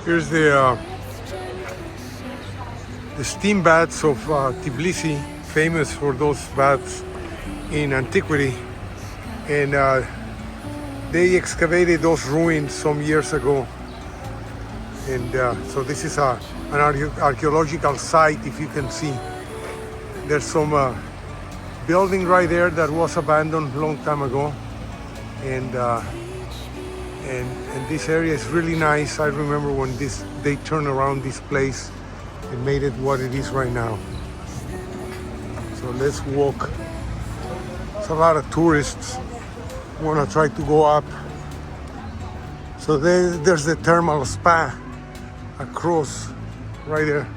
Here's the steam baths of Tbilisi, famous for those baths in antiquity. And they excavated those ruins some years ago. And so this is an archaeological site, if you can see. There's some building right there that was abandoned a long time ago. And this area is really nice. I remember when they turned around this place and made it what it is right now. So let's walk. There's a lot of tourists want to try to go up. So there's the thermal spa across right there.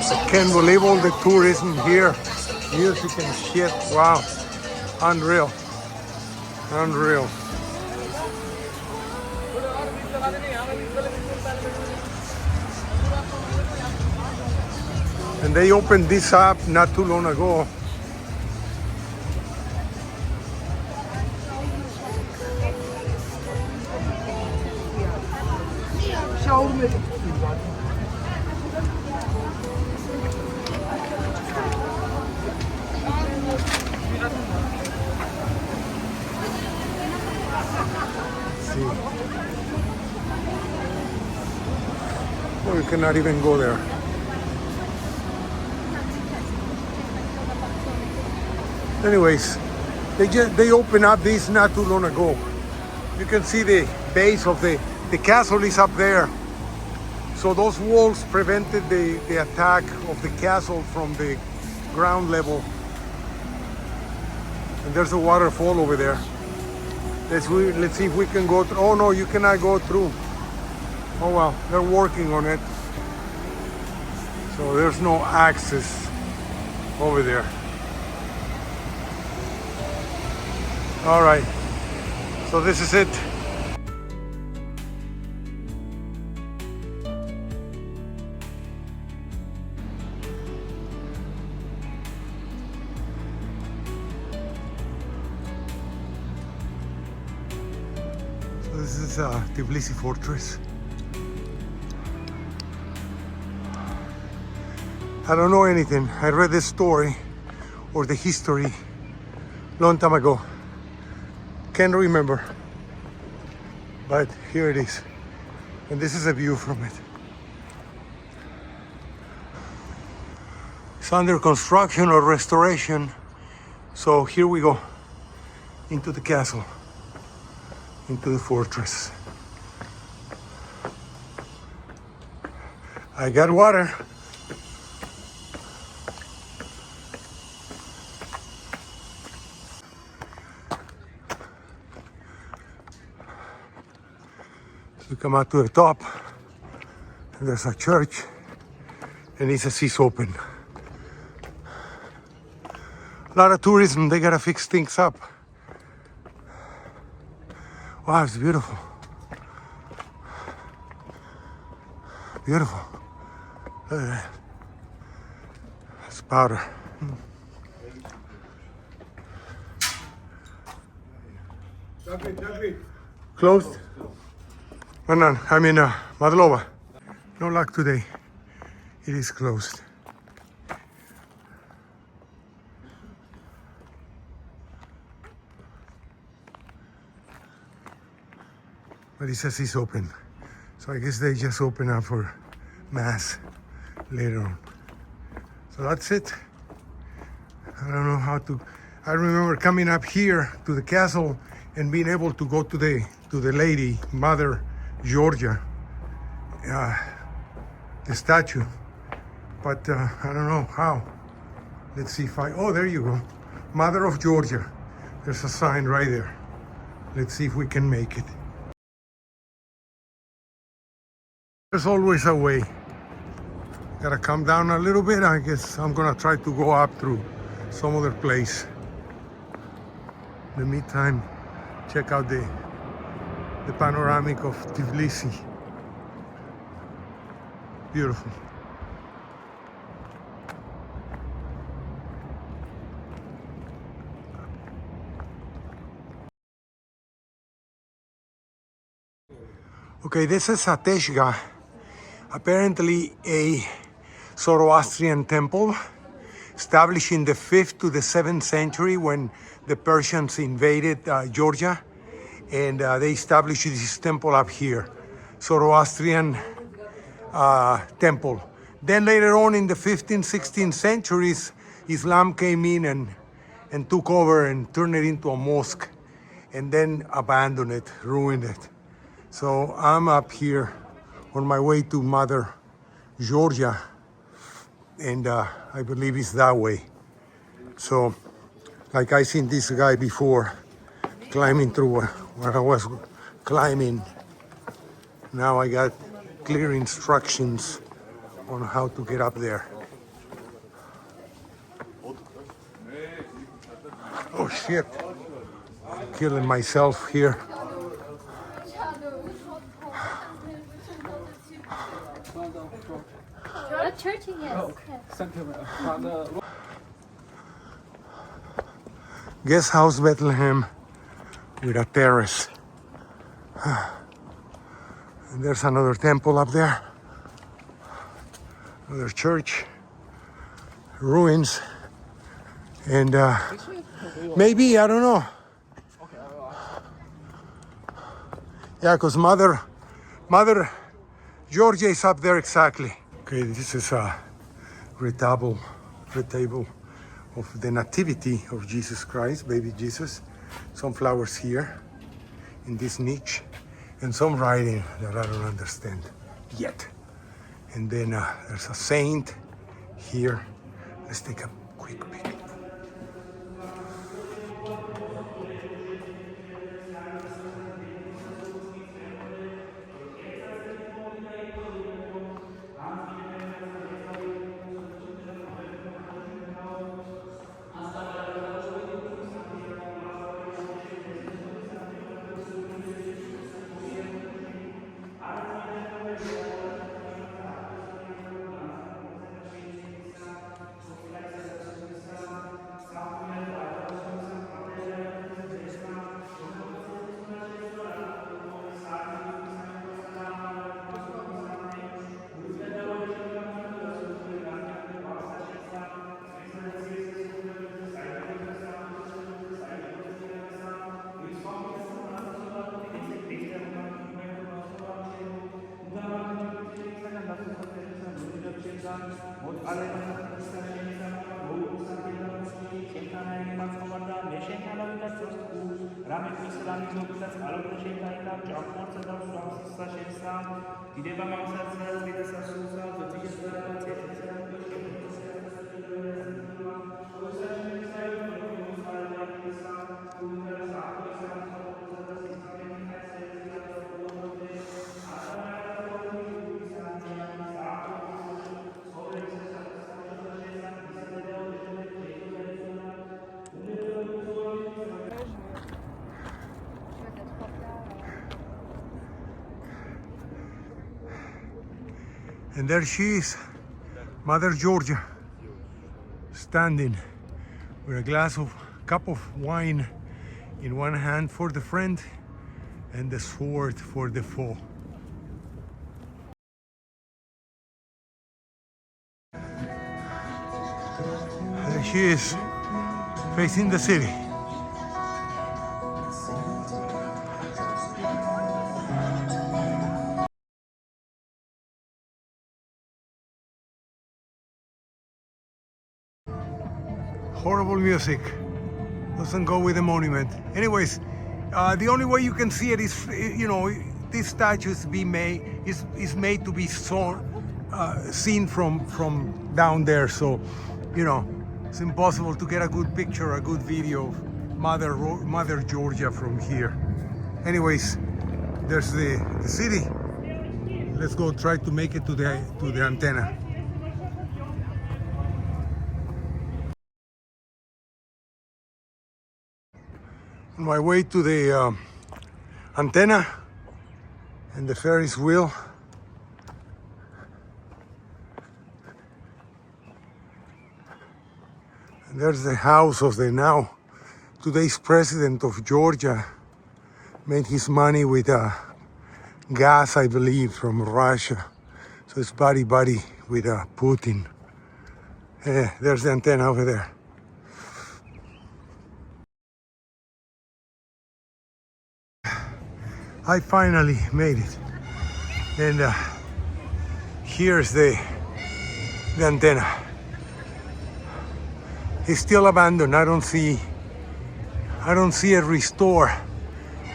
I can't believe all the tourism here. Music and shit. Wow. Unreal. Unreal. And they opened this up not too long ago. Oh, you cannot even go there. Anyways, they opened up this not too long ago. You can see the base of the castle is up there. So those walls prevented the attack of the castle from the ground level. And there's a waterfall over there. Let's see if we can go through. Oh no, you cannot go through. Oh well, they're working on it. So there's no access over there. All right, so this is it. So this is Tbilisi Fortress. I don't know anything. I read the story or the history long time ago. Can't remember, but here it is. And this is a view from it. It's under construction or restoration. So here we go into the castle, into the fortress. I got water. We come out to the top, and there's a church, and it says it's open. A lot of tourism, they gotta fix things up. Wow, it's beautiful. Beautiful. Look at that. That's powder. Closed? I mean, Madlova. No luck today. It is closed. But it says it's open. So I guess they just open up for mass later on. So that's it. I don't know how to. I remember coming up here to the castle and being able to go to the lady, Mother Georgia, the statue. But I don't know how. Let's see if oh, there you go. Mother of Georgia. There's a sign right there. Let's see if we can make it. There's always a way. Gotta come down a little bit. I guess I'm gonna try to go up through some other place. In the meantime, check out the panoramic of Tbilisi. beautiful. Okay, this is a Teshga, apparently a Zoroastrian temple established in the 5th to the 7th century when the Persians invaded Georgia, and they established this temple up here, Zoroastrian temple. Then later on in the 15th, 16th centuries, Islam came in and took over and turned it into a mosque, and then abandoned it, ruined it. So I'm up here on my way to Mother Georgia, and I believe it's that way. So, like I seen this guy before, climbing through where I was climbing. Now I got clear instructions on how to get up there. Oh shit, I'm killing myself here. Church, yes. Guest House Bethlehem with a terrace. And there's another temple up there. Another church. Ruins. And maybe, I don't know. Yeah, because Mother Georgia is up there exactly. Okay, this is a retable of the Nativity of Jesus Christ, baby Jesus. Some flowers here in this niche, and some writing that I don't understand yet. And then there's a saint here. Let's take a quick peek. And there she is, Mother Georgia, standing with a cup of wine in one hand for the friend and the sword for the foe. There she is, facing the city. Horrible music. Doesn't go with the monument. Anyways, the only way you can see it is, this statue is made to be seen from down there. So, it's impossible to get a good picture, a good video of Mother Georgia from here. Anyways, there's the city. Let's go try to make it to the antenna. On my way to the antenna and the Ferris wheel. There's the house of the now today's president of Georgia. Made his money with gas, I believe, from Russia. So it's buddy with Putin. There's the antenna over there. I finally made it. And here's the antenna. It's still abandoned. I don't see a restore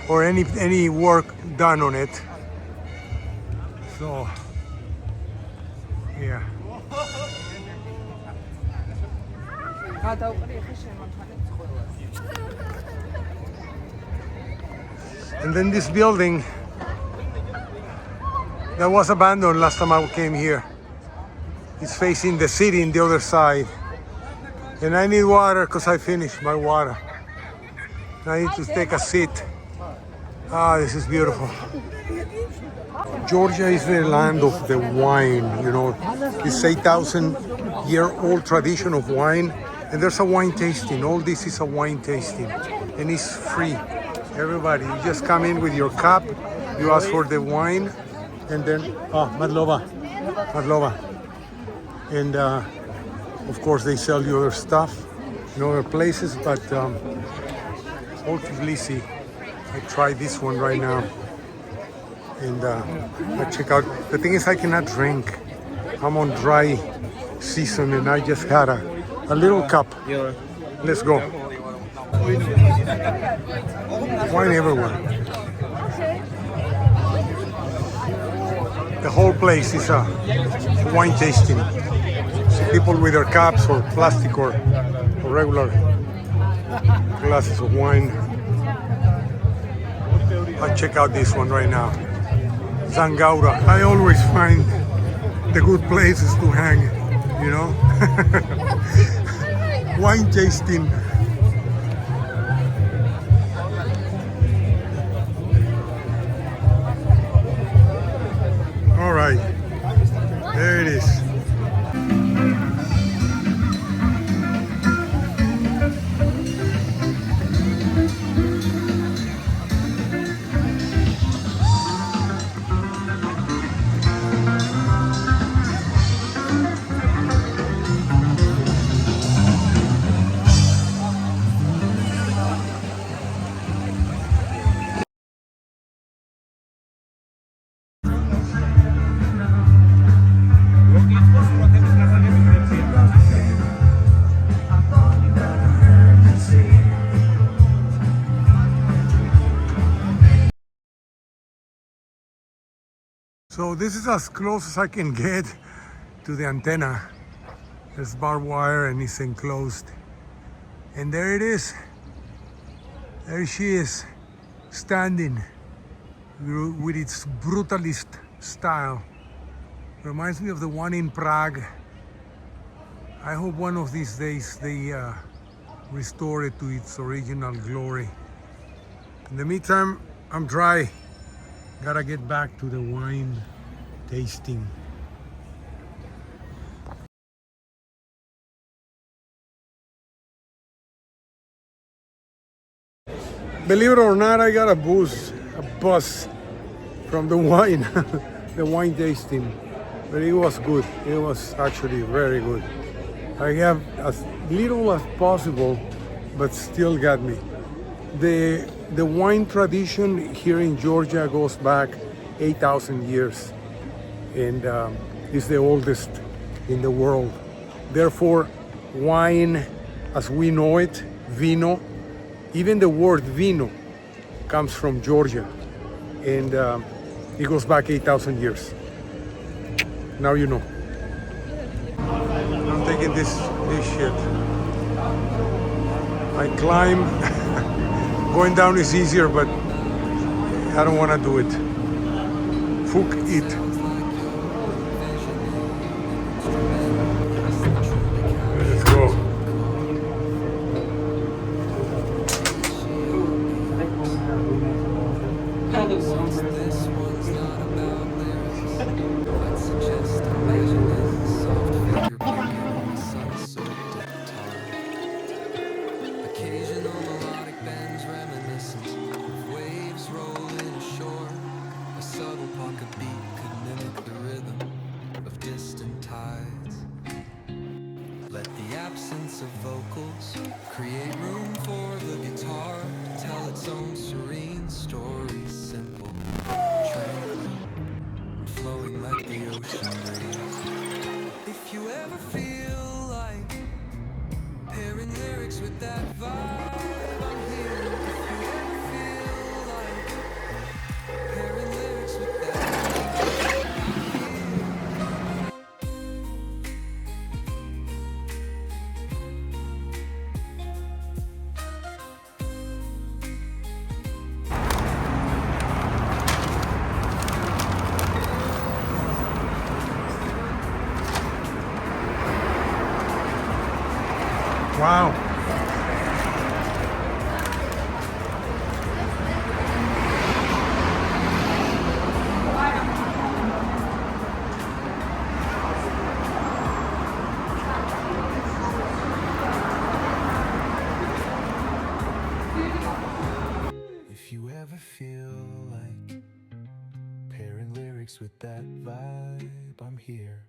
or any work done on it. So yeah. And then this building that was abandoned last time I came here. It's facing the city in the other side. And I need water because I finished my water. I need to take a seat. Ah, this is beautiful. Georgia is the land of the wine, you know. It's 8,000-year-old tradition of wine. And there's a wine tasting. All this is a wine tasting. And it's free. Everybody, you just come in with your cup, you ask for the wine, and then, Madlova. And of course they sell you other stuff in other places, but Old Tbilisi, I tried this one right now. And I check out, the thing is I cannot drink. I'm on dry season and I just had a little cup. Let's go. Wine everywhere. The whole place is a wine tasting. So people with their cups or plastic or regular glasses of wine. I'll check out this one right now. Zangaura. I always find the good places to hang, you know? Wine tasting. All right, there it is. So this is as close as I can get to the antenna. There's barbed wire and it's enclosed. And there it is. There she is, standing with its brutalist style. Reminds me of the one in Prague. I hope one of these days they restore it to its original glory. In the meantime, I'm dry. Gotta get back to the wine tasting. Believe it or not, I got a buzz from the wine, the wine tasting. But it was good. It was actually very good. I have as little as possible, but still got me. The wine tradition here in Georgia goes back 8,000 years and is the oldest in the world. Therefore, wine as we know it, vino, even the word vino comes from Georgia and it goes back 8,000 years. Now you know. I'm taking this shit. I climb. Going down is easier, but I don't want to do it. Fuck it. Let's go. distant tides. Let the absence of vocals create room for the guitar to tell its own serene story, simple, tranquil, and flowing like the ocean breeze. If you ever feel like pairing lyrics with that vibe, I'm here. If you ever feel like pairing lyrics with that vibe, I'm here. Wow. If you ever feel like pairing lyrics with that vibe, I'm here.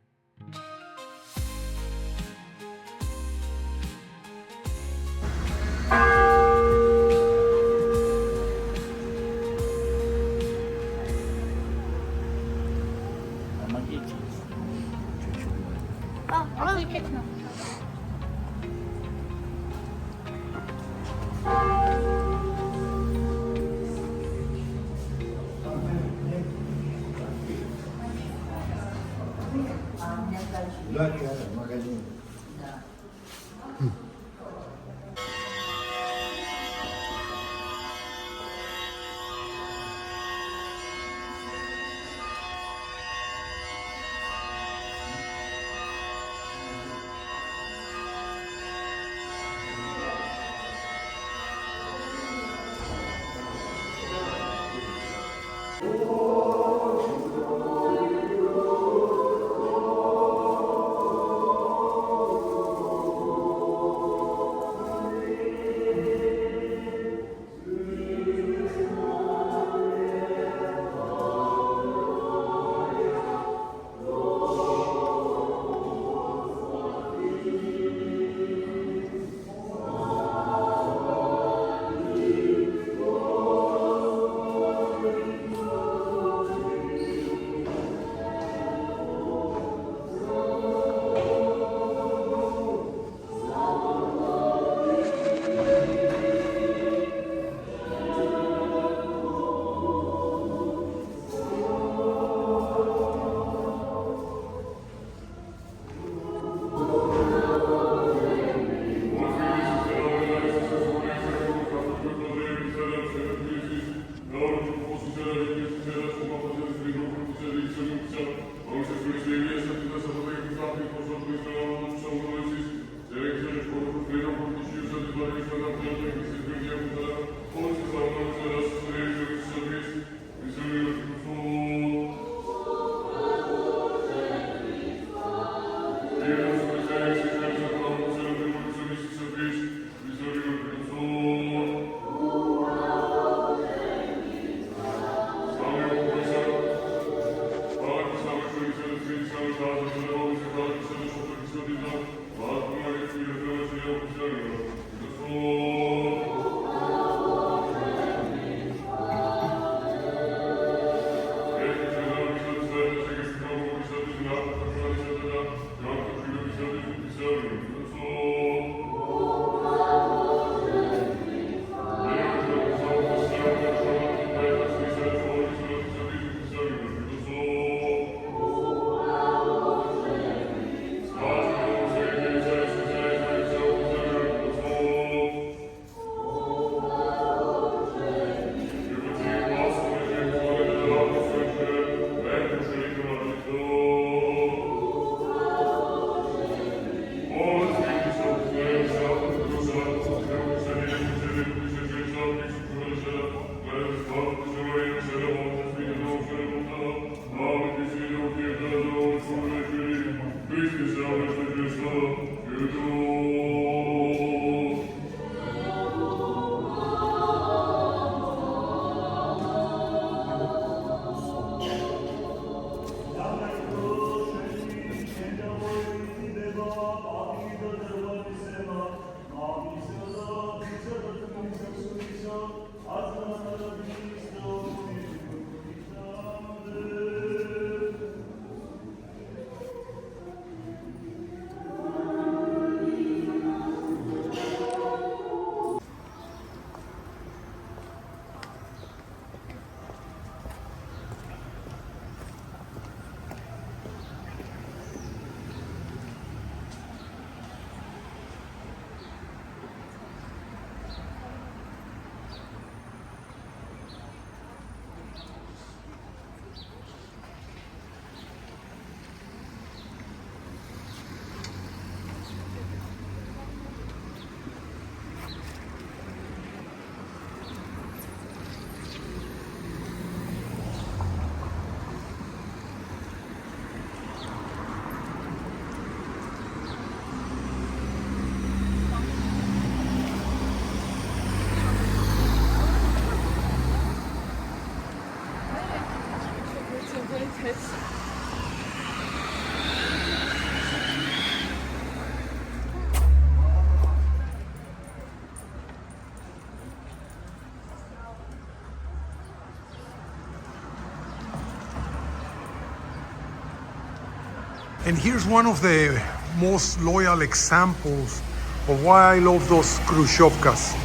And here's one of the most loyal examples of why I love those Khrushchevkas.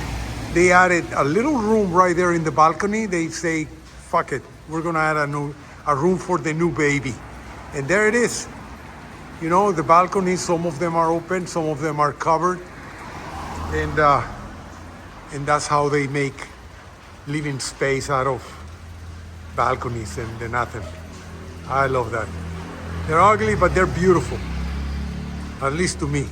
They added a little room right there in the balcony. They say, fuck it, we're gonna add a room for the new baby. And there it is. You know, the balconies, some of them are open, some of them are covered. And that's how they make living space out of balconies and nothing. I love that. They're ugly, but they're beautiful, at least to me.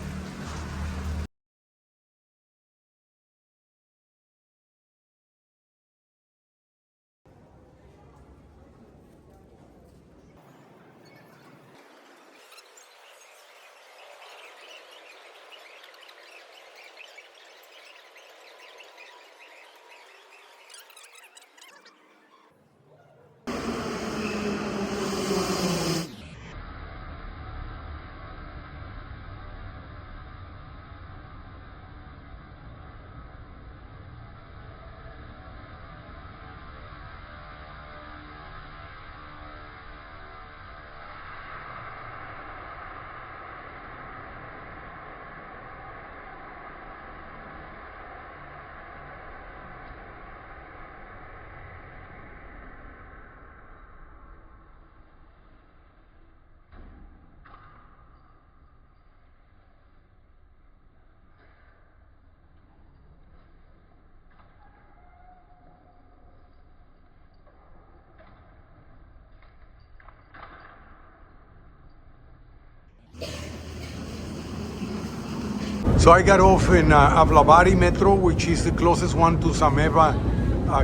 So I got off in Avlavari Metro, which is the closest one to Sameva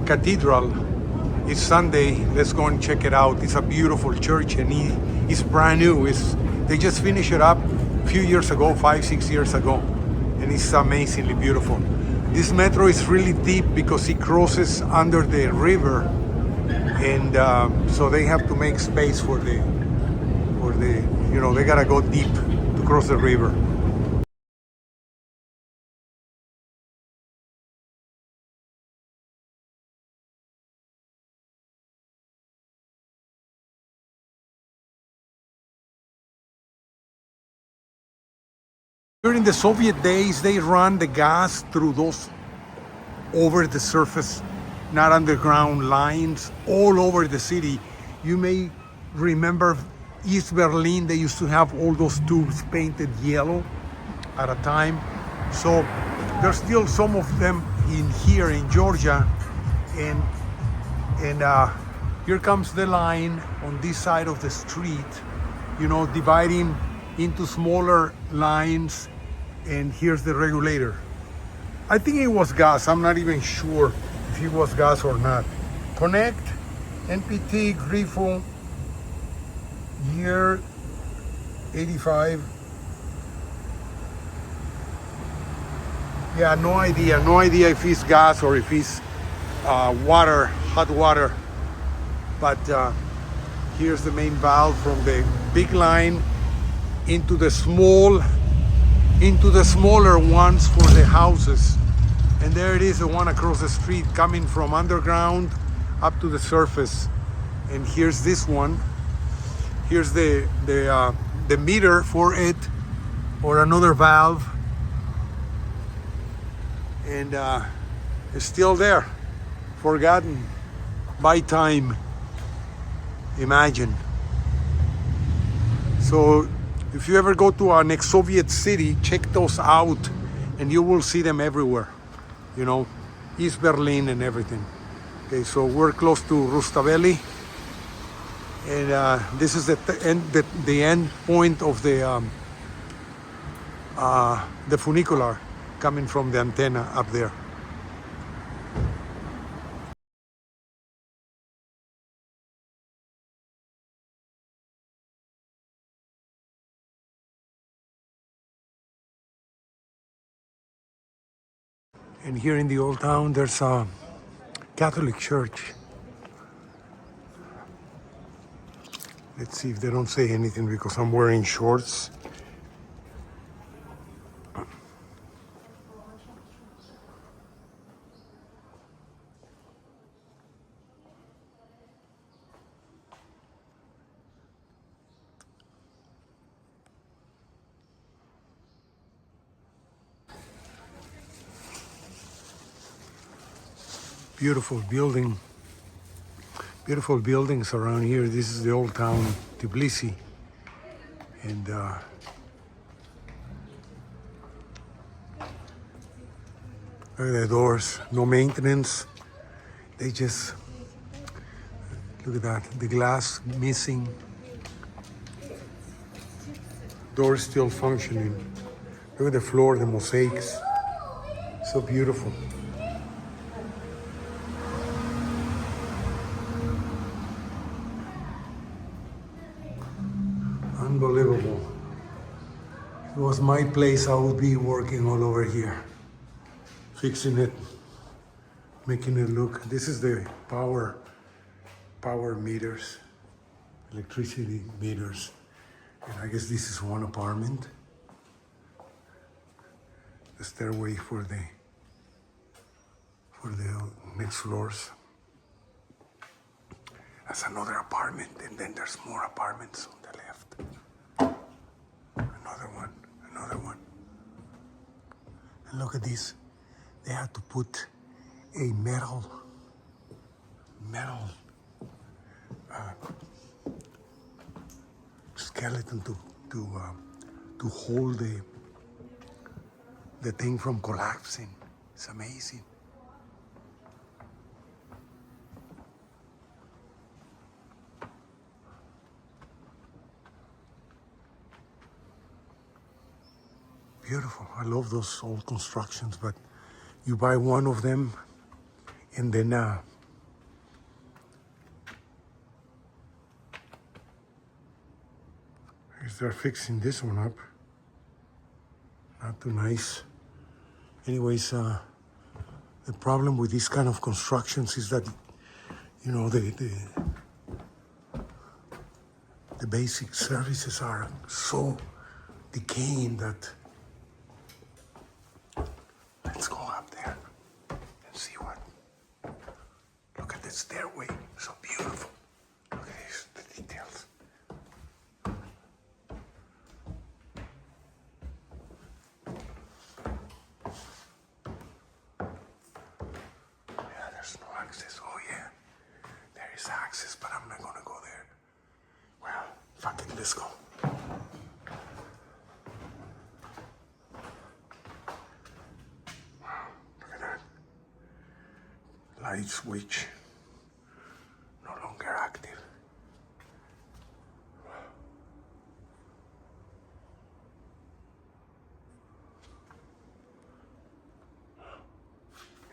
Cathedral. It's Sunday. Let's go and check it out. It's a beautiful church, and it's brand new. They just finished it up a few years ago, 5, 6 years ago, and it's amazingly beautiful. This metro is really deep because it crosses under the river, and so they have to make space for the, they gotta go deep to cross the river. During the Soviet days, they ran the gas through those over the surface, not underground lines, all over the city. You may remember East Berlin, they used to have all those tubes painted yellow at a time. So there's still some of them here in Georgia. And here comes the line on this side of the street, dividing into smaller lines. And here's the regulator. I think it was gas. I'm not even sure if it was gas or not. Connect, NPT, Grifo, year 85. Yeah, no idea. No idea if it's gas or if it's water, hot water. But here's the main valve from the big line into the smaller ones for the houses. And there it is, the one across the street coming from underground up to the surface. And here's this one. Here's the meter for it, or another valve. And it's still there, forgotten by time. Imagine. So if you ever go to an ex-Soviet city, check those out, and you will see them everywhere. East Berlin and everything. Okay, so we're close to Rustaveli, and this is the end point of the funicular coming from the antenna up there. And here in the old town, there's a Catholic church. Let's see if they don't say anything because I'm wearing shorts. Beautiful building. Beautiful buildings around here. This is the old town, Tbilisi. And look at the doors, no maintenance. They just, look at that, the glass missing. Doors still functioning. Look at the floor, the mosaics. So beautiful. Unbelievable. If it was my place, I would be working all over here, fixing it, making it look. This is the power meters, electricity meters. And I guess this is one apartment. The stairway for the next floors. That's another apartment, and then there's more apartments on the left. Another one. And look at this. They had to put a metal skeleton to hold the thing from collapsing. It's amazing. Beautiful. I love those old constructions, but you buy one of them and then they're fixing this one up. Not too nice. Anyways, the problem with these kind of constructions is that, you know, the basic services are so decaying that. Let's go up there and see what. Look at the stairway, so beautiful. Look at these, the details. Yeah, there's no access. Oh yeah, there is access, but I'm not gonna go there. Well, fuck it, let's go. Light switch, no longer active.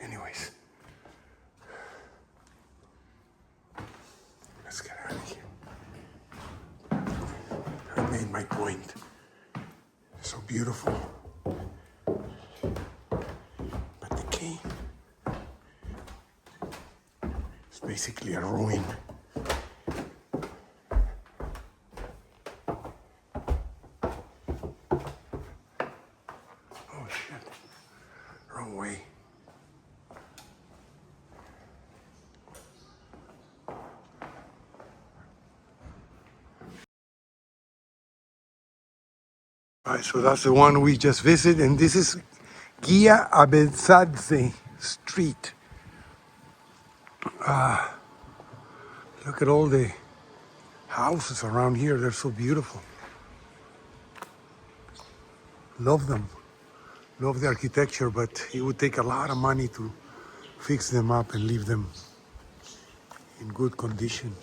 Anyways, let's get out of here. I made my point. So beautiful. But the key. Basically a ruin. Oh shit, wrong way. Alright, so that's the one we just visited, and this is Gia Abedzadze Street. Look at all the houses around here. They're so beautiful. Love them. Love the architecture, but it would take a lot of money to fix them up and leave them in good condition.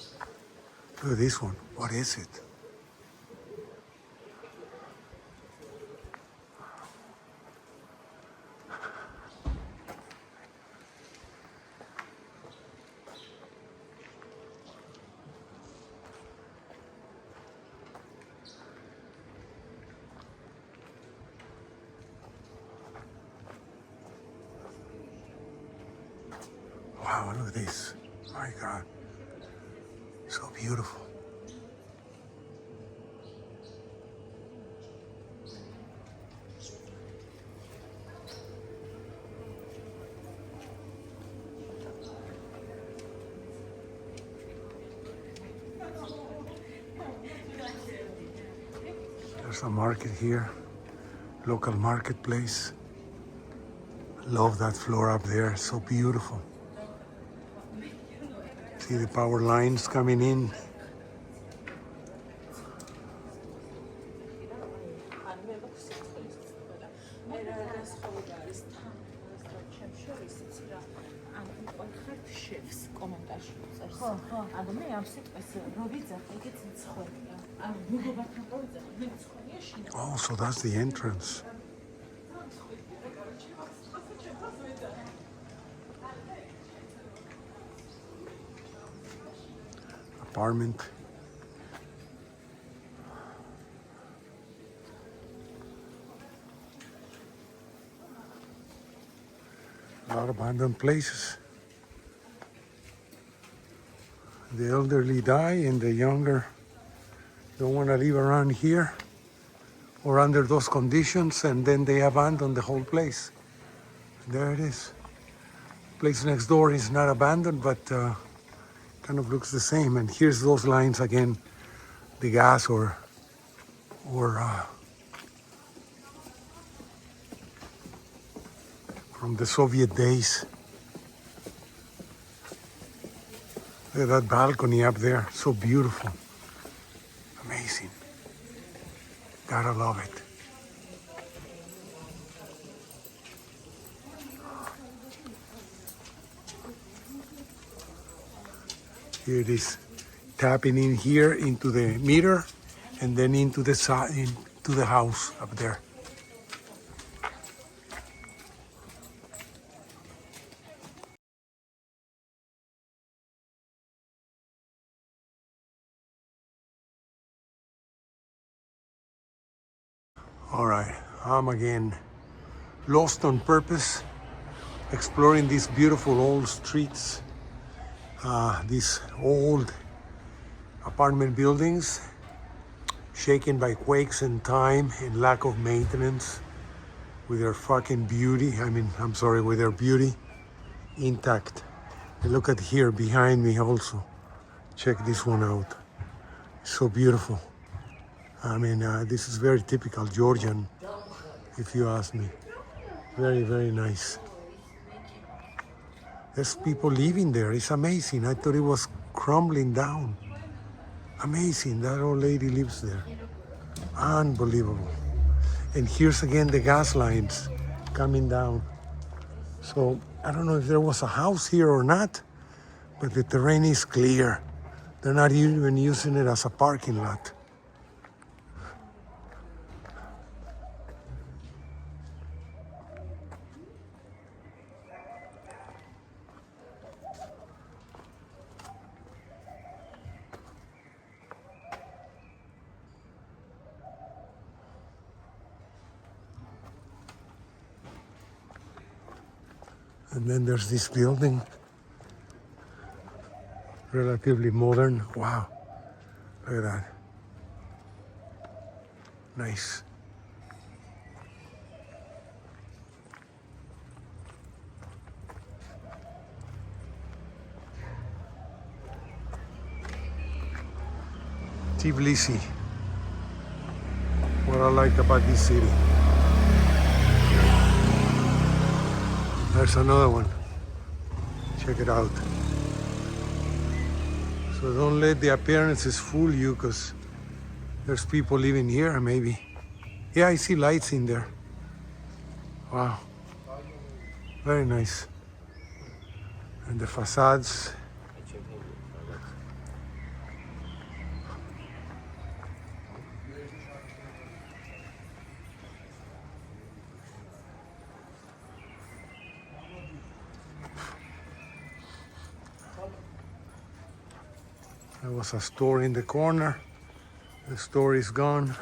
Look at this one. What is it? Wow, look at this. My God. So beautiful. There's a market here, local marketplace. Love that floor up there, so beautiful. See the power lines coming in. Oh, so that's the entrance. Apartment. A lot of abandoned places. The elderly die and the younger don't want to live around here or under those conditions, and then they abandon the whole place. There it is. Place next door is not abandoned, but kind of looks the same. And here's those lines again, the gas or from the Soviet days. Look at that balcony up there, so beautiful. Amazing. Gotta love it. Here it is, tapping in here into the meter and then into the house up there. All right, I'm again lost on purpose, exploring these beautiful old streets, these old apartment buildings shaken by quakes and time and lack of maintenance, with their fucking beauty, with their beauty intact. And look at here behind me also. Check this one out. So beautiful. This is very typical Georgian, if you ask me. Very, very nice. There's people living there. It's amazing. I thought it was crumbling down. Amazing. That old lady lives there. Unbelievable. And here's again the gas lines coming down. So I don't know if there was a house here or not, but the terrain is clear. They're not even using it as a parking lot. And then there's this building, relatively modern. Wow, look at that. Nice. Tbilisi. What I like about this city. There's another one. Check it out. So don't let the appearances fool you, because there's people living here, maybe. Yeah, I see lights in there. Wow. Very nice. And the facades. There was a store in the corner. The store is gone.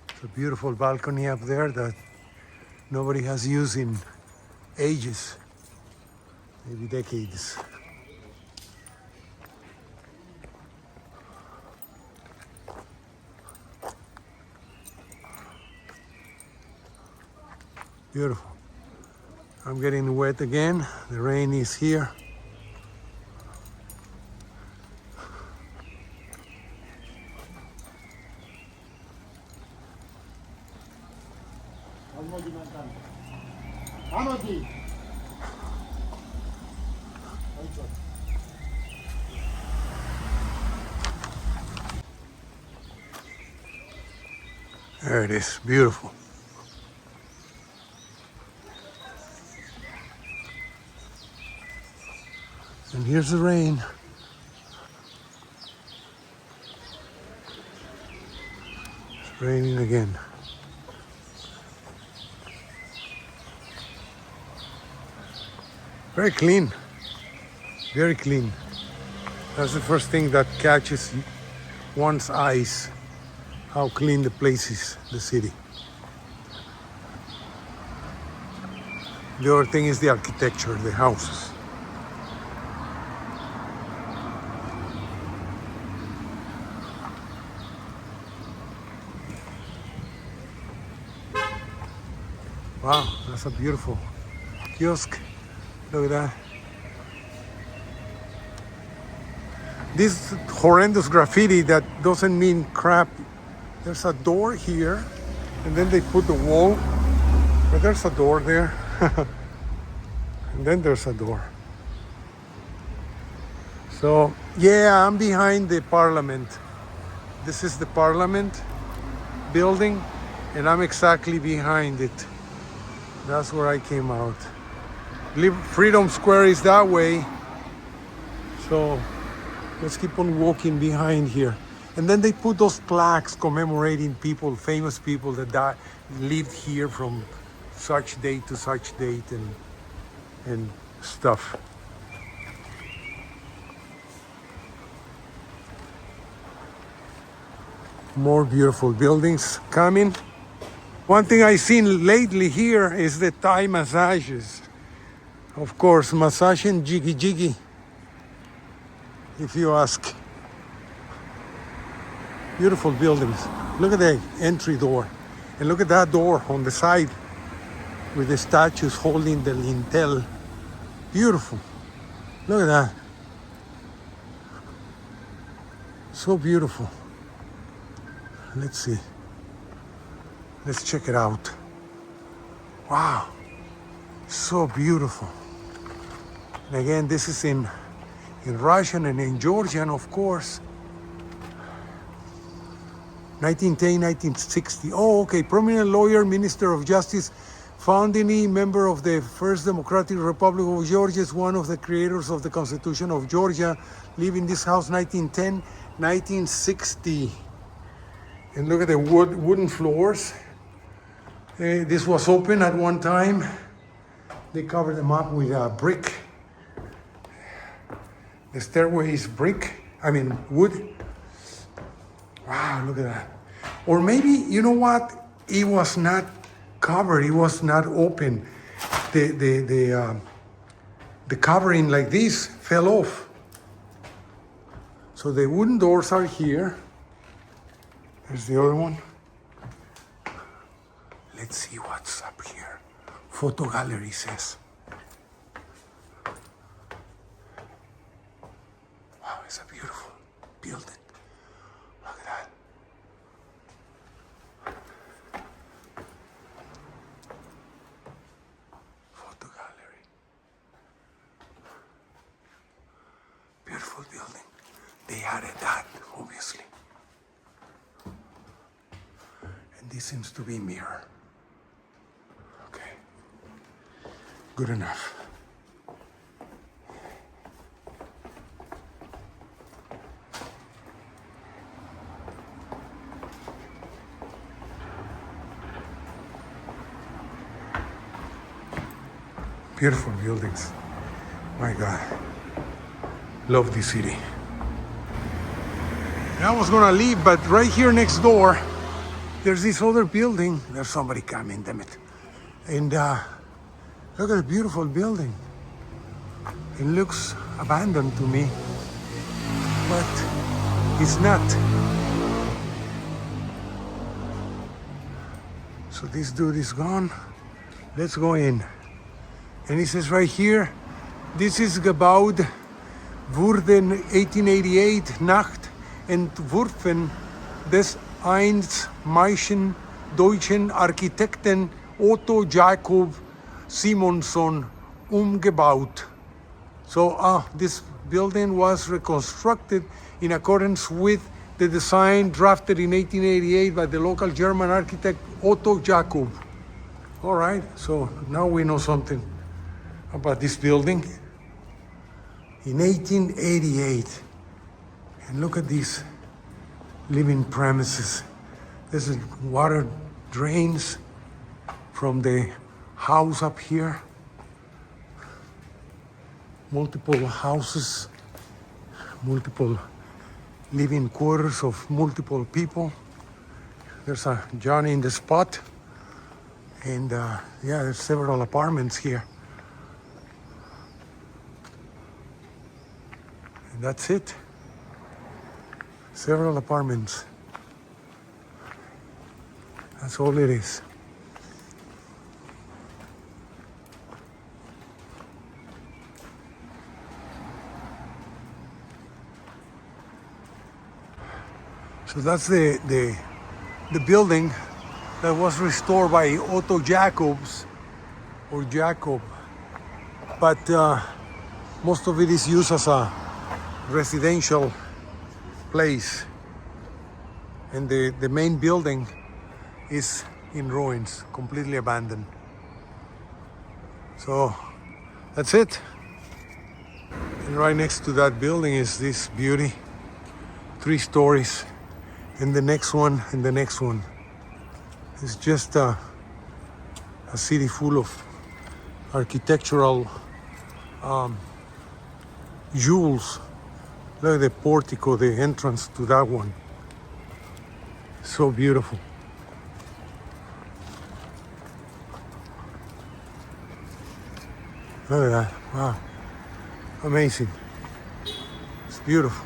It's a beautiful balcony up there that nobody has used in ages, maybe decades. Beautiful. I'm getting wet again. The rain is here. There it is, beautiful. And here's the rain. It's raining again. Very clean, very clean. That's the first thing that catches one's eyes, how clean the place is, the city. The other thing is the architecture, the houses. Wow, that's a beautiful kiosk. Look at that. This horrendous graffiti that doesn't mean crap. There's a door here, and then they put the wall, but there's a door there. And then there's a door. So, yeah, I'm behind the parliament. This is the parliament building, and I'm exactly behind it. That's where I came out. Freedom Square is that way. So let's keep on walking behind here. And then they put those plaques commemorating people, famous people that lived here from such date to such date and stuff. More beautiful buildings coming. One thing I've seen lately here is the Thai massages. Of course, massaging jiggy jiggy, if you ask. Beautiful buildings. Look at the entry door. And look at that door on the side with the statues holding the lintel. Beautiful. Look at that. So beautiful. Let's see. Let's check it out. Wow. So beautiful. And again, this is in Russian and in Georgian, of course. 1910, 1960. Oh, okay. Prominent lawyer, Minister of Justice, founding member of the First Democratic Republic of Georgia, is one of the creators of the Constitution of Georgia. Live in this house 1910, 1960. And look at the wooden floors. This was open at one time. They covered them up with brick. The stairway is wood. Wow, look at that. Or maybe, you know what? It was not covered. It was not open. The covering like this fell off. So the wooden doors are here. There's the other one. Let's see what's up here. Photo gallery says. Wow, it's a beautiful building. Look at that. Photo gallery. Beautiful building. They added that, obviously. And this seems to be mirror. Okay. Good enough. Beautiful buildings. My God. Love this city. And I was gonna leave, but right here next door, there's this other building. There's somebody coming, damn it. And look at the beautiful building. It looks abandoned to me, but it's not. So this dude is gone. Let's go in. And he says right here, this is gebaut wurden 1888 Nacht entworfen des einstmaligen deutschen Architekten Otto Jakob Simonson umgebaut. So this building was reconstructed in accordance with The design drafted in 1888 by the local German architect Otto Jakob. All right, so now we know something about this building. In 1888, and look at these living premises. This is water drains from the house up here. Multiple houses, multiple living quarters of multiple people. There's a Johnny in the spot. And yeah, there's several apartments here. And that's it. Several apartments. That's all it is. So that's the building that was restored by Otto Jacobs, or Jacob. But most of it is used as a residential place. And the main building is in ruins, completely abandoned. So that's it. And right next to that building is this beauty, 3 stories. And the next one, and the next one. It's just a city full of architectural jewels. Look at the portico, the entrance to that one. So beautiful. Look at that, wow. Amazing. It's beautiful.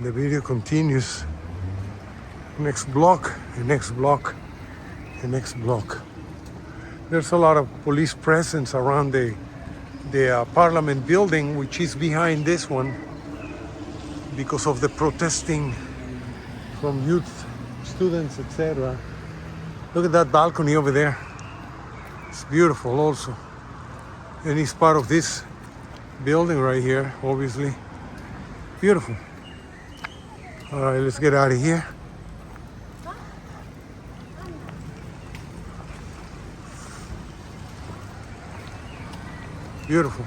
The video continues. Next block, the next block, the next block. There's a lot of police presence around the Parliament building, which is behind this one, because of the protesting from youth, students, etc. Look at that balcony over there. It's beautiful also. And it's part of this building right here, obviously. Beautiful. All right, let's get out of here. Beautiful.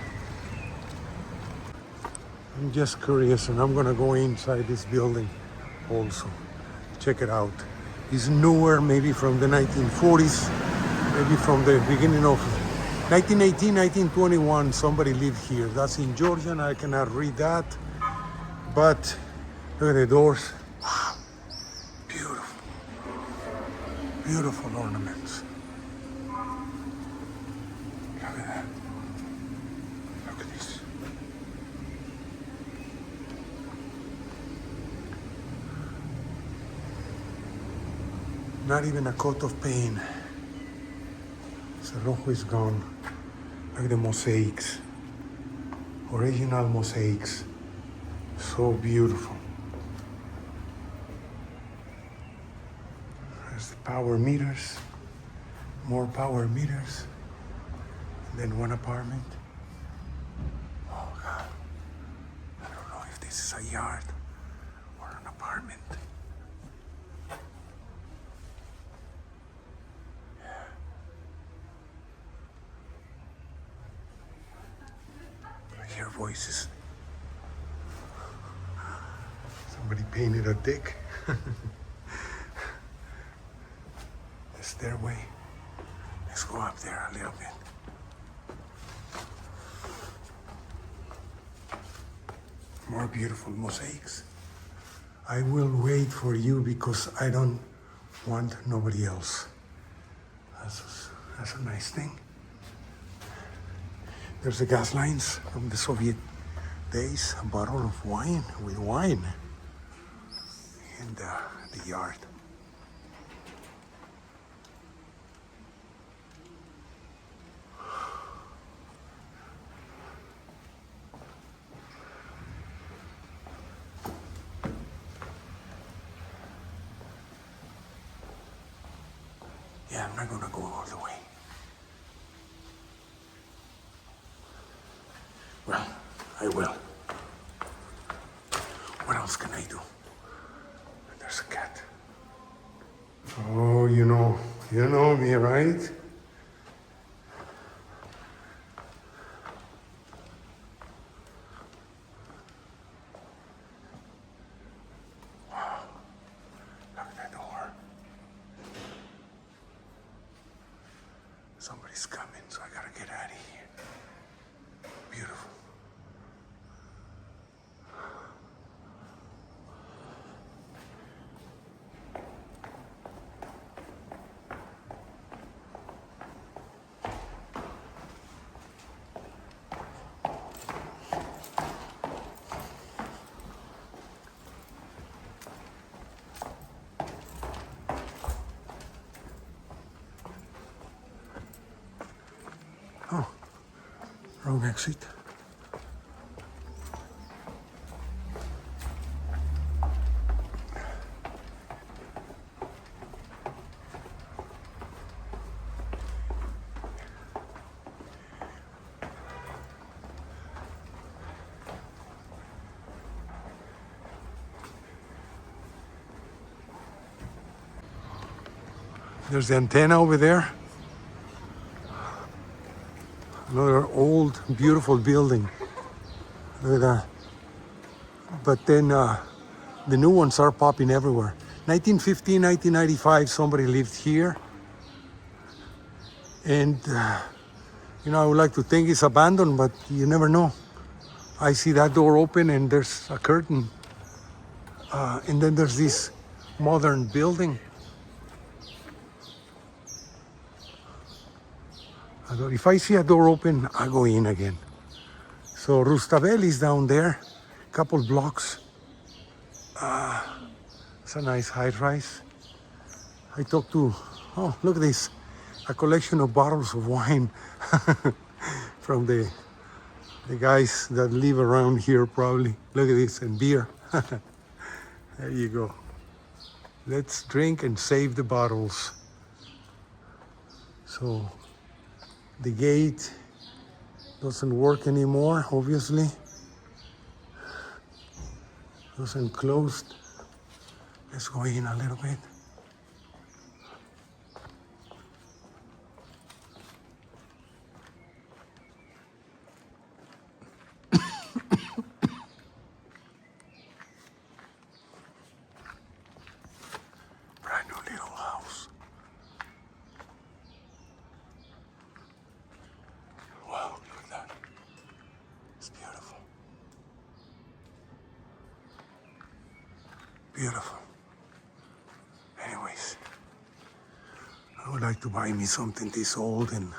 I'm just curious, and I'm gonna go inside this building also. Check it out. It's newer, maybe from the 1940s, maybe from the beginning of 1918, 1921, somebody lived here. That's in Georgian, I cannot read that. But look at the doors. Wow, beautiful. Beautiful ornaments. Look at that. Look at this. Not even a coat of paint. Cerrojo is gone. Like the mosaics. Original mosaics. So beautiful. There's the power meters. More power meters. And then one apartment. Oh God. I don't know if this is a yard or an apartment. I hear voices. Somebody painted a dick. The stairway. Let's go up there a little bit. More beautiful mosaics. I will wait for you because I don't want nobody else. That's a nice thing. There's the gas lines from the Soviet days. A bottle of wine with wine. And the yard. Yeah, I'm not gonna go all the way. I will. What else can I do? There's a cat. Oh, you know me, right? Look at that door. Somebody's coming, so I gotta get out of here. Beautiful. Oh, wrong exit. There's the antenna over there. Another old, beautiful building. Look at that. But then the new ones are popping everywhere. 1950, 1995, somebody lived here. And, I would like to think it's abandoned, but you never know. I see that door open and there's a curtain. And then there's this modern building. If I see a door open, I go in again. So Rustavel is down there, a couple blocks. It's a nice high-rise. I talked to, oh, look at this, a collection of bottles of wine from the guys that live around here probably. Look at this, and beer. There you go. Let's drink and save the bottles. So the gate doesn't work anymore, obviously. Doesn't close. Let's go in a little bit. Brand new little house. Wow, look at that. It's beautiful. Beautiful. Anyways, I would like to buy me something this old and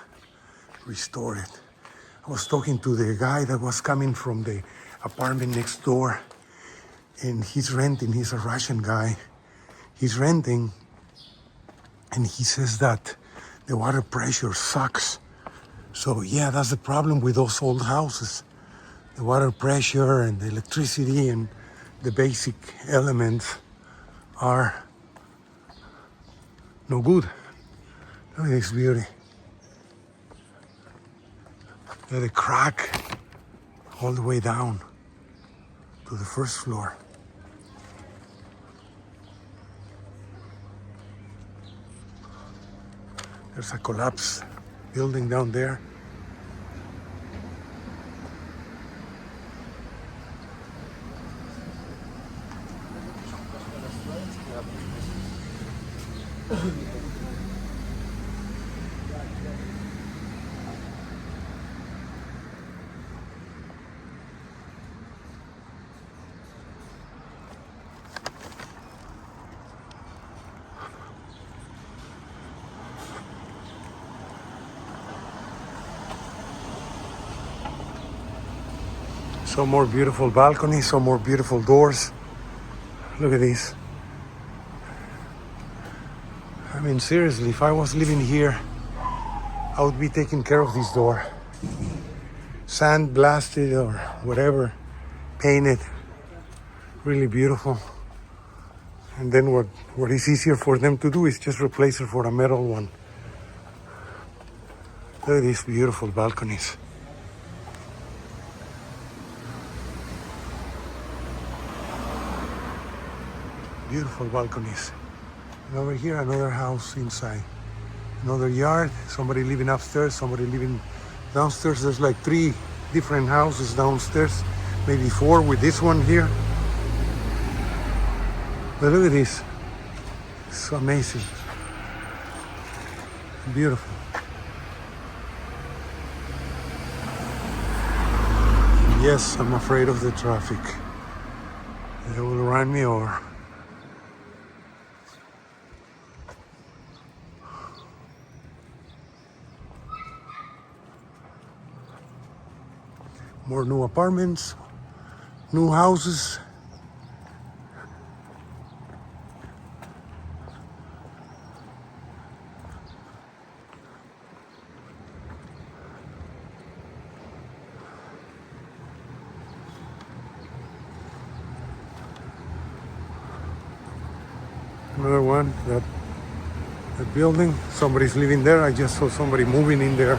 restore it. I was talking to the guy that was coming from the apartment next door, and he's renting. He's a Russian guy. He's renting, and he says that the water pressure sucks. So yeah, that's the problem with those old houses. The water pressure and the electricity and the basic elements are no good. Look at this beauty. Look at the crack all the way down to the first floor. There's a collapsed building down there. Some more beautiful balconies, some more beautiful doors. Look at this. I mean, seriously, if I was living here, I would be taking care of this door. Sand blasted or whatever, painted. Really beautiful. And then what is easier for them to do is just replace it for a metal one. Look at these beautiful balconies. Beautiful balconies. And over here, another house inside. Another yard, somebody living upstairs, somebody living downstairs. There's like 3 different houses downstairs, maybe 4 with this one here. But look at this. It's amazing. Beautiful. Yes, I'm afraid of the traffic. They will run me over. More new apartments, new houses. Another one, that building. Somebody's living there. I just saw somebody moving in there.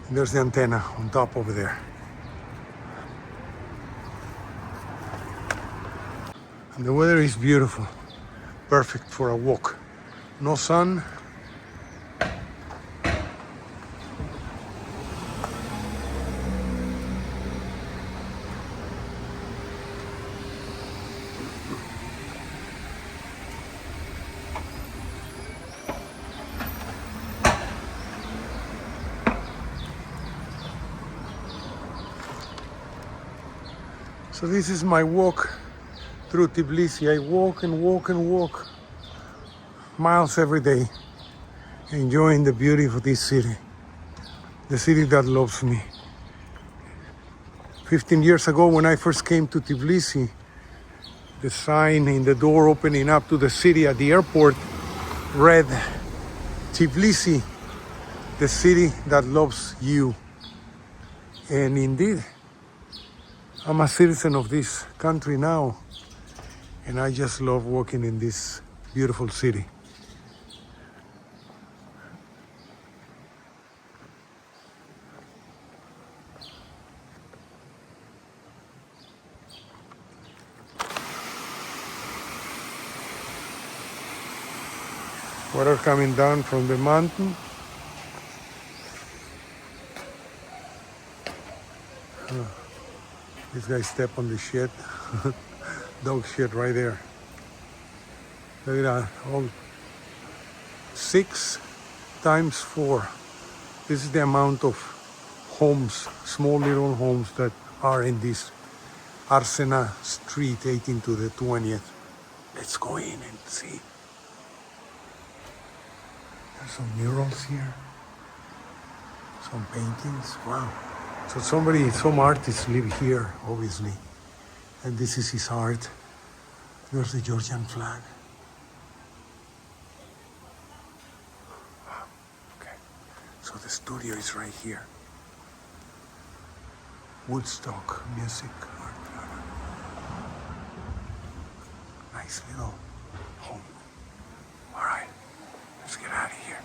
And there's the antenna on top over there. And the weather is beautiful. Perfect for a walk. No sun. So this is my walk through Tbilisi. I walk and walk and walk miles every day, enjoying the beauty of this city, the city that loves me. 15 years ago, when I first came to Tbilisi, the sign in the door opening up to the city at the airport read, Tbilisi, the city that loves you. And indeed, I'm a citizen of this country now, and I just love walking in this beautiful city. Water coming down from the mountain. This guy stepped on the shit. Dog shit right there. Look at that. All 6 times 4. This is the amount of homes, small little homes that are in this Arsena Street, 18th to the 20th. Let's go in and see. There's some murals here. Some paintings. Wow. So some artists live here, obviously. And this is his art. There's the Georgian flag. Okay. So the studio is right here. Woodstock music. Nice little home. All right, let's get out of here.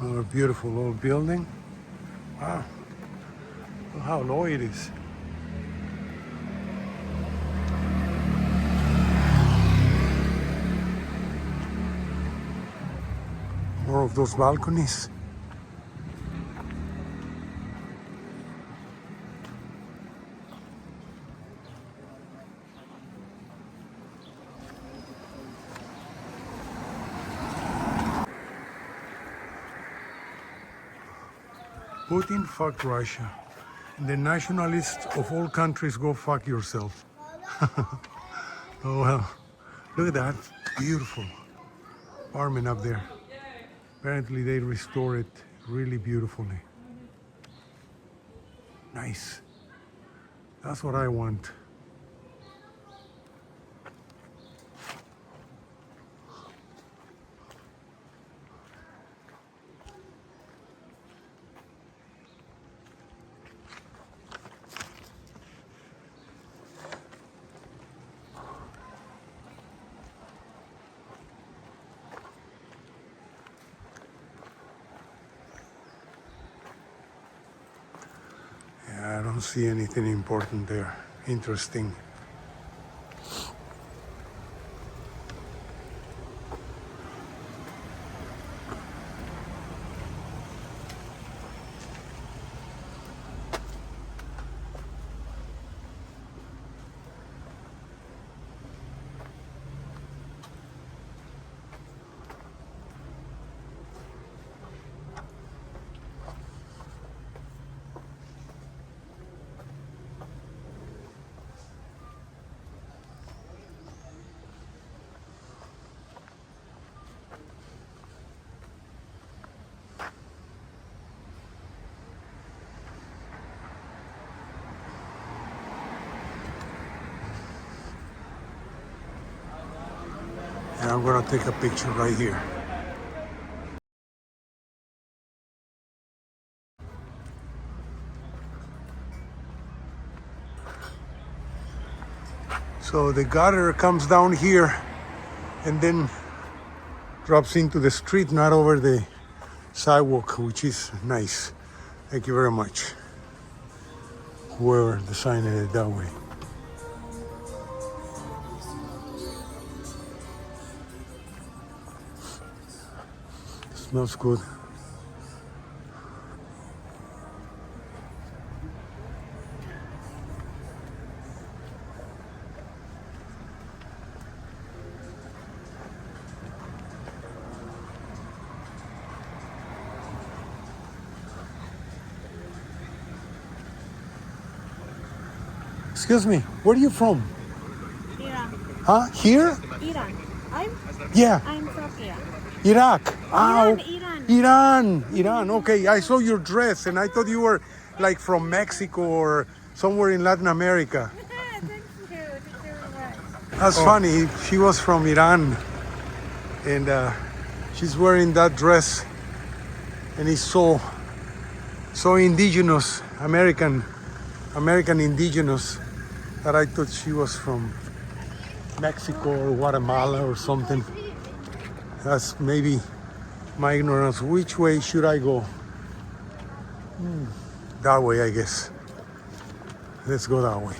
Another beautiful old building. Wow, look how low it is. More of those balconies. Putin fucked Russia. The nationalists of all countries, go fuck yourself. Oh well, look at that, beautiful apartment up there. Apparently they restore it really beautifully. Nice. That's what I want. don't see anything important there. Interesting. And I'm gonna take a picture right here. So the gutter comes down here and then drops into the street, not over the sidewalk, which is nice. Thank you very much, whoever designed it that way. Smells good. Excuse me, where are you from? Iran. Huh? Here? Iran. Yeah, I'm from Iran. Iraq. Iran. Okay, I saw your dress and I thought you were like from Mexico or somewhere in Latin America. Thank you. Thank you very much. That's funny. She was from Iran and she's wearing that dress and it's so indigenous, American indigenous, that I thought she was from Mexico or Guatemala or something. That's maybe my ignorance. Which way should I go? That way, I guess. Let's go that way.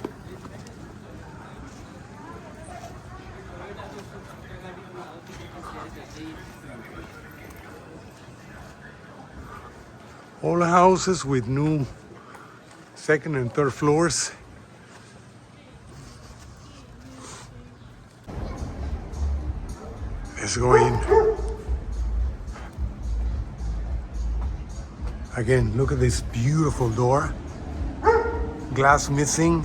All houses with new second and third floors. Let's go in. Again, look at this beautiful door. Glass missing.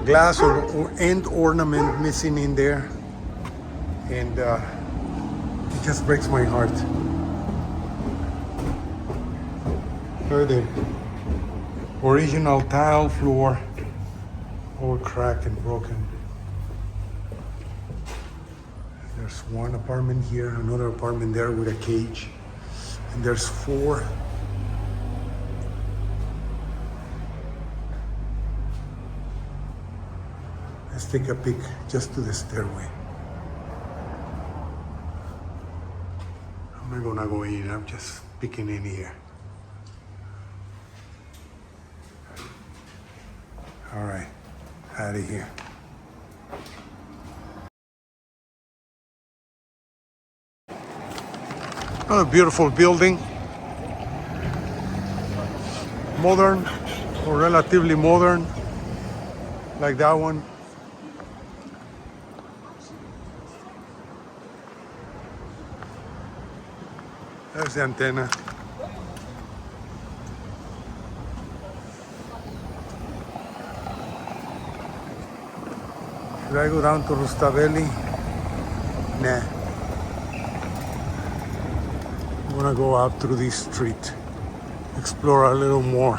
Glass or end ornament missing in there. And it just breaks my heart. Look at the original tile floor, all cracked and broken. There's one apartment here, another apartment there with a cage, and there's four. Let's take a peek just to the stairway. I'm not gonna go in, I'm just peeking in here. All right, out of here. Another beautiful building. Modern, or relatively modern, like that one. There's the antenna. Should I go down to Rustaveli? Nah. I'm gonna go out through this street, explore a little more.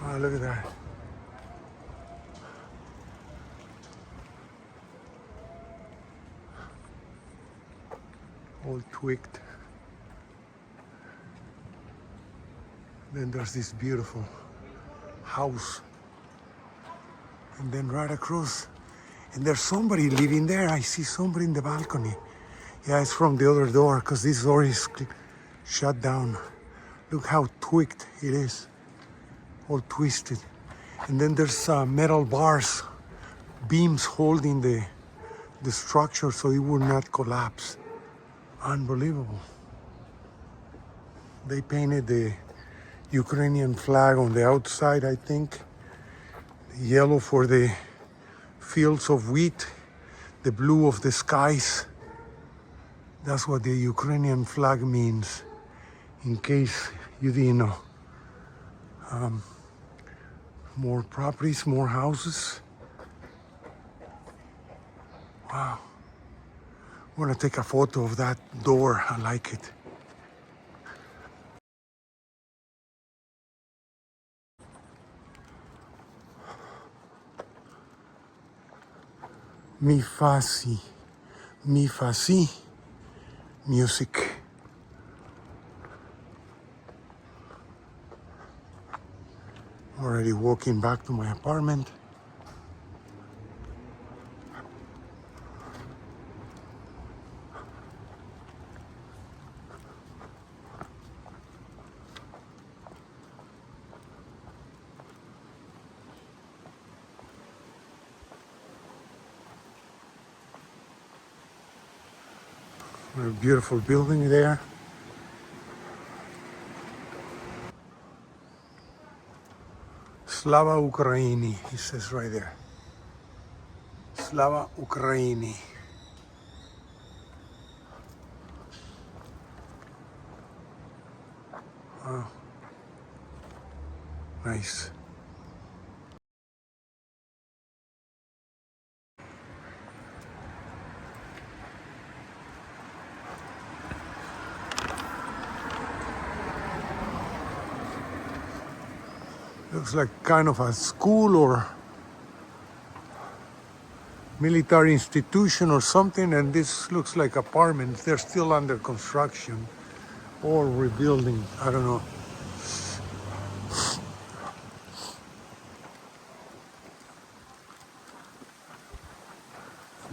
Oh, look at that. all twigged. Then there's this beautiful house. And then right across, and there's somebody living there. I see somebody in the balcony. Yeah, it's from the other door because this door is shut down. Look how twigged it is, all twisted. And then there's metal bars, beams holding the structure so it will not collapse. Unbelievable. They painted the Ukrainian flag on the outside, I think. Yellow for the fields of wheat, the blue of the skies. That's what the Ukrainian flag means, in case you didn't know. More properties, more houses. Wow. I want to take a photo of that door. I like it. Mi fa si, mi fa si, music. Already walking back to my apartment. A beautiful building there. Slava Ukraini, it says right there. Slava Ukraini. Wow. Nice. Looks like kind of a school or military institution or something, and this looks like apartments. They're still under construction or rebuilding. I don't know.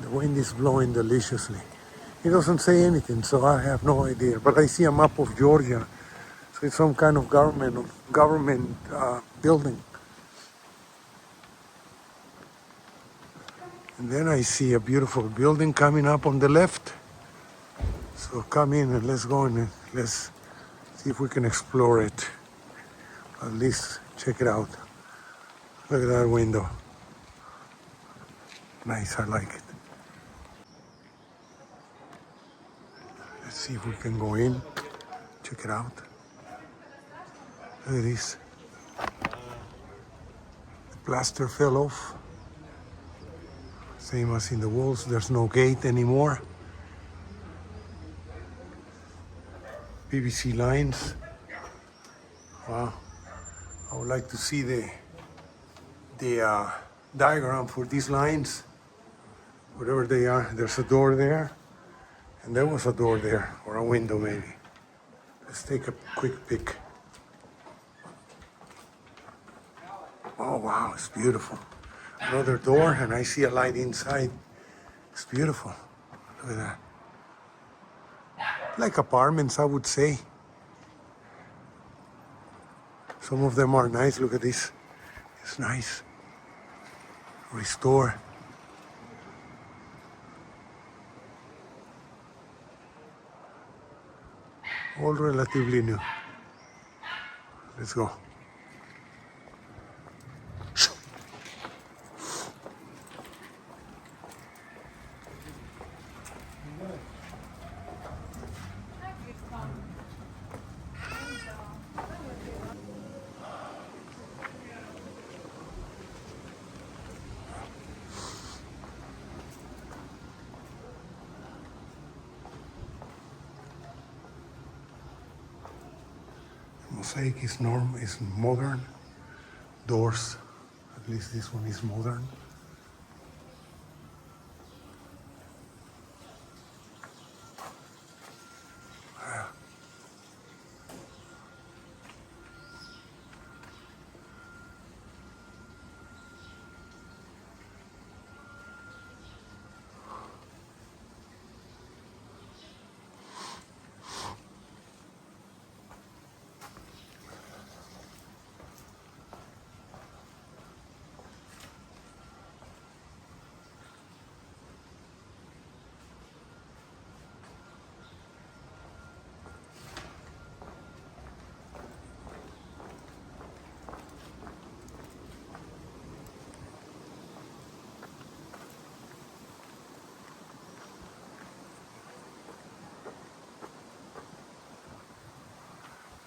The wind is blowing deliciously. It doesn't say anything, so I have no idea. But I see a map of Georgia, so it's some kind of government building. And then I see a beautiful building coming up on the left. So come in and let's go in and let's see if we can explore it. At least check it out. Look at that window. Nice, I like it. Let's see if we can go in. Check it out. Look at this. The plaster fell off. Same as in the walls, there's no gate anymore. PVC lines. Wow. I would like to see the diagram for these lines. Whatever they are, there's a door there. And there was a door there, or a window maybe. Let's take a quick pic. Oh wow, it's beautiful. Another door, and I see a light inside. It's beautiful. Look at that. Like apartments, I would say. Some of them are nice. Look at this. It's nice. Restore. All relatively new. Let's go. Mosaic is modern. Doors, at least this one is modern.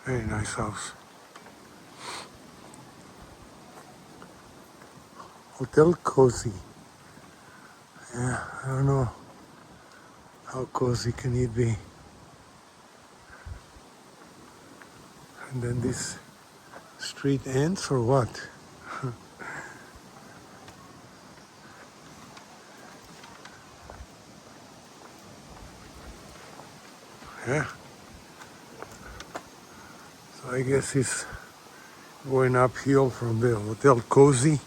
Very nice house. Hotel Cozy. Yeah, I don't know how cozy can it be. And then this street ends or what? Yeah. So I guess it's going uphill from the Hotel Cozy.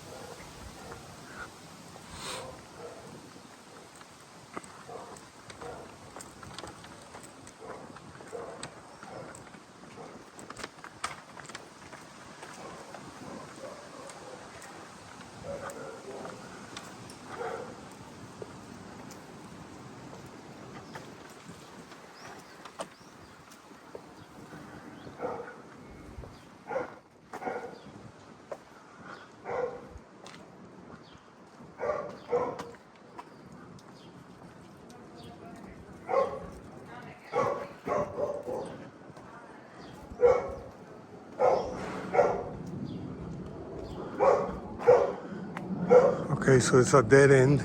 Okay, so it's a dead end.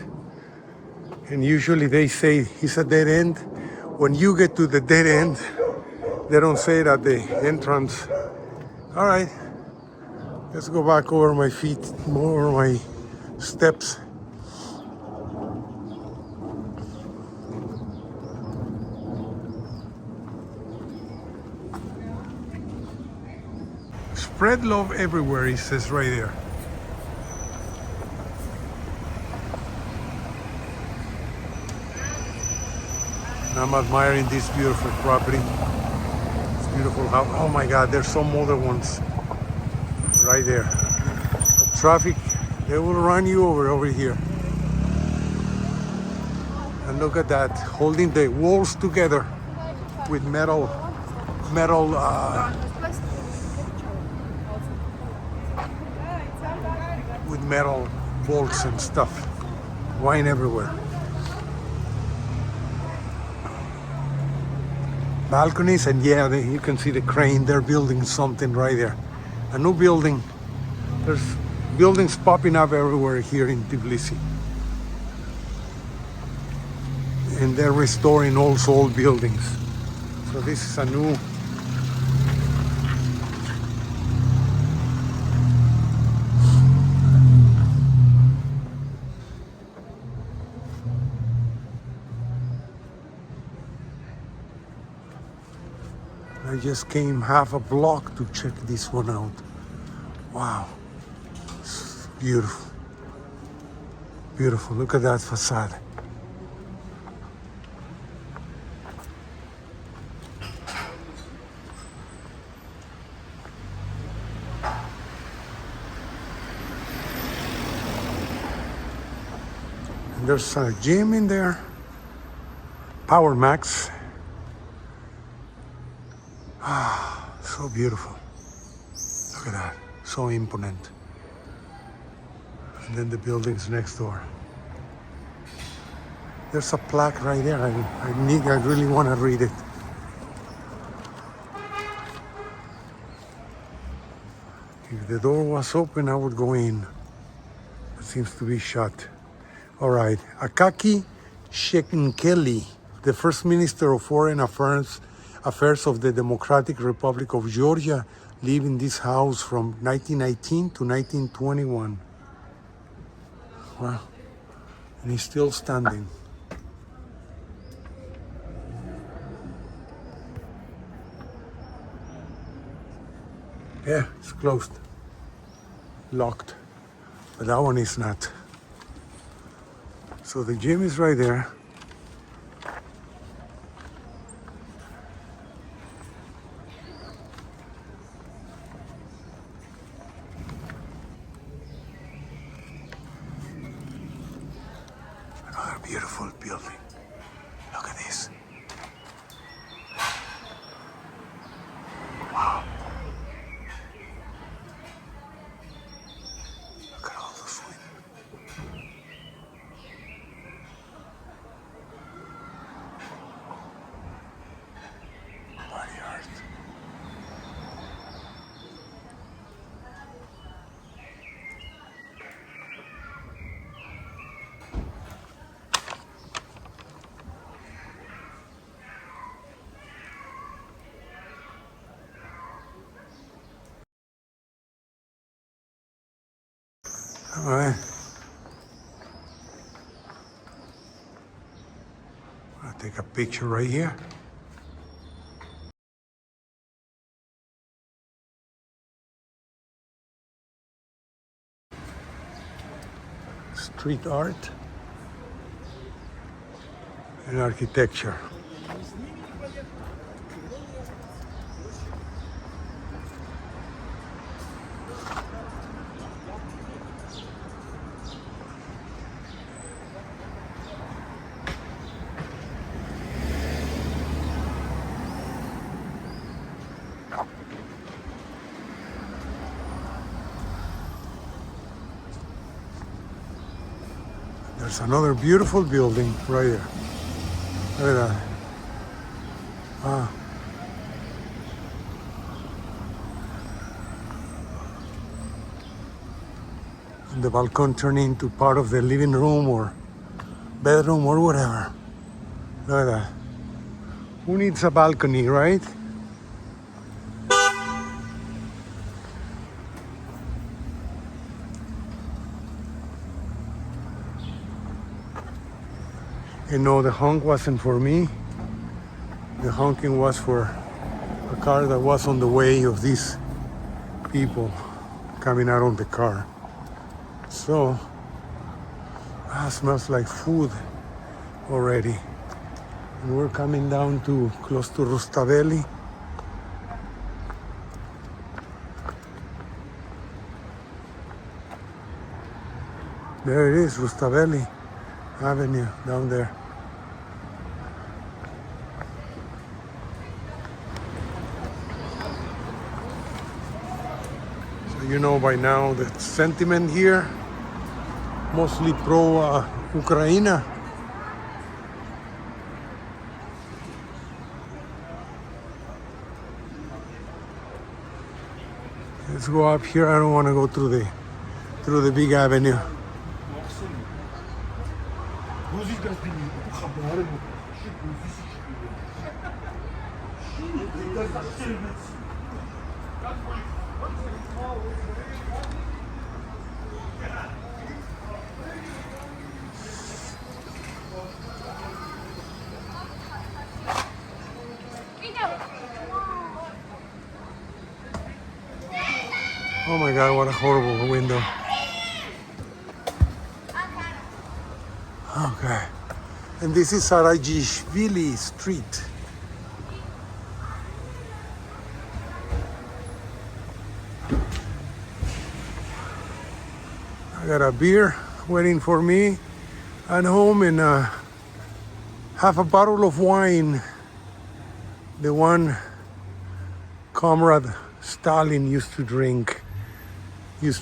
And usually they say it's a dead end. When you get to the dead end, they don't say it at the entrance. All right, let's go back over my feet, more over my steps. Spread love everywhere, he says right there. And I'm admiring this beautiful property. It's beautiful house. Oh my God, there's some other ones right there. The traffic, they will run you over here. And look at that, holding the walls together with metal with metal bolts and stuff. Wine everywhere. Balconies, and yeah, you can see the crane. They're building something right there. A new building. There's buildings popping up everywhere here in Tbilisi. And they're restoring also old buildings. So this is a new I just came half a block to check this one out. Wow, it's beautiful. Beautiful, look at that facade. And there's a gym in there. Power Max. Ah, so beautiful. Look at that, so imponent. And then the buildings next door. There's a plaque right there. I really want to read it. If the door was open, I would go in. It seems to be shut. All right, Akaki Shenkeli, the first Minister of Foreign Affairs of the Democratic Republic of Georgia, lived in this house from 1919 to 1921. Wow, and he's still standing. Yeah, it's closed, locked, but that one is not. So the gym is right there. Another beautiful building. Look at this. Wow. Look at all those windows. Body art. All right. I'll take a picture right here. Street art and architecture. There's another beautiful building right there. Look at that. Ah. And the balcony turning into part of the living room or bedroom or whatever. Look at that. Who needs a balcony, right? And no, the honk wasn't for me. The honking was for a car that was on the way of these people coming out of the car. So, smells like food already. And we're coming down to close to Rustaveli. There it is, Rustaveli Avenue down there. So you know by now the sentiment here, mostly pro-Ukraine. Let's go up here. I don't want to go through the big avenue. Oh my God, what a horrible window. Okay. And this is Sarajishvili Street. I got a beer waiting for me at home and half a bottle of wine. The one Comrade Stalin used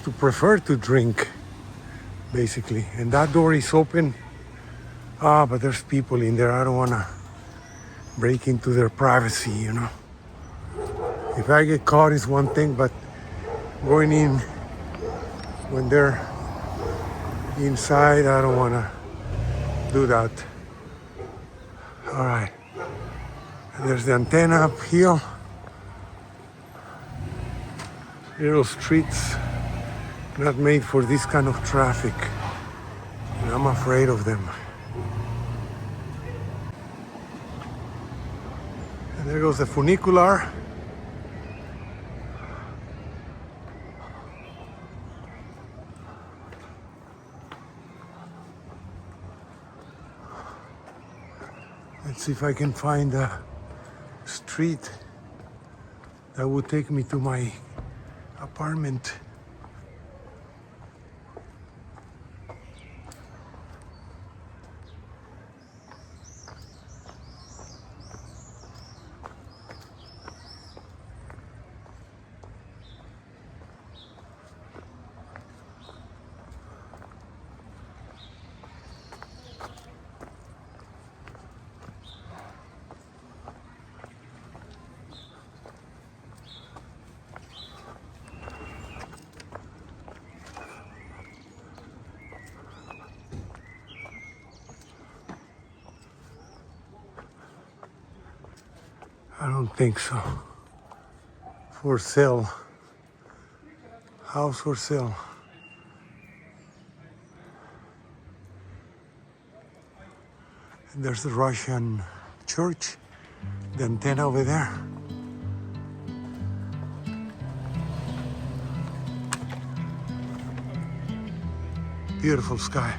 to prefer to drink, basically. And that door is open. But there's people in there. I don't want to break into their privacy, you know. If I get caught is one thing, but going in when they're inside, I don't want to do that. All right. And there's the antenna up here. Little streets not made for this kind of traffic. And I'm afraid of them. And there goes the funicular. Let's see if I can find a street that would take me to my apartment. I don't think so. For sale. House for sale. There's the Russian church, the antenna over there. Beautiful sky.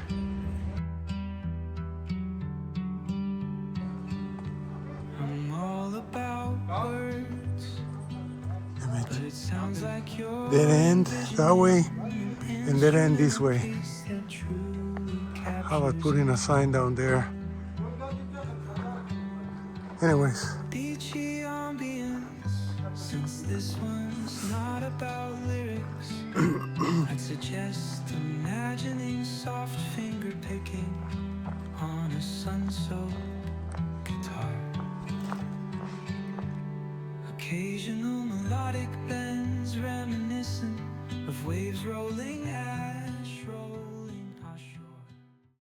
I'm all about words, but it sounds like you're Dead end that way and dead end this way. that truly How about putting a sign down there? Anyways, beachy ambience. Since this one's not about lyrics, I'd suggest imagining soft finger picking on a sun-soaked guitar. Occasional melodic bends reminiscent of waves rolling at